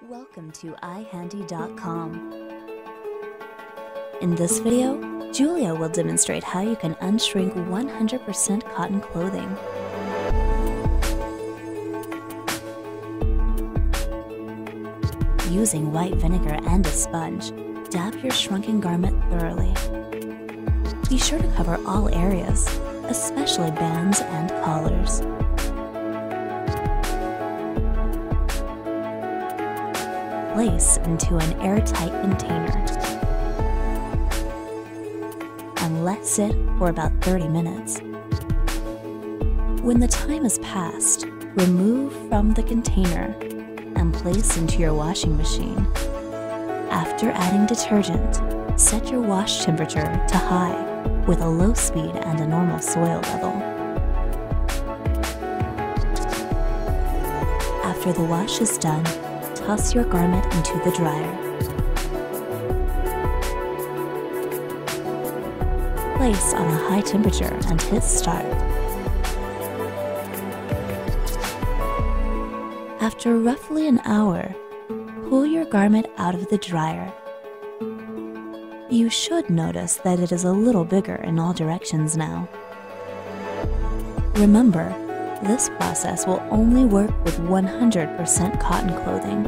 Welcome to ihandy.com. In this video, Julia will demonstrate how you can unshrink 100% cotton clothing. Using white vinegar and a sponge, dab your shrunken garment thoroughly. Be sure to cover all areas, especially bands and collars. Place into an airtight container and let sit for about 30 minutes. When the time has passed, remove from the container and place into your washing machine. After adding detergent, set your wash temperature to high with a low speed and a normal soil level. After the wash is done, toss your garment into the dryer. Place on a high temperature and hit start. After roughly an hour, pull your garment out of the dryer. You should notice that it is a little bigger in all directions now. Remember, this process will only work with 100% cotton clothing.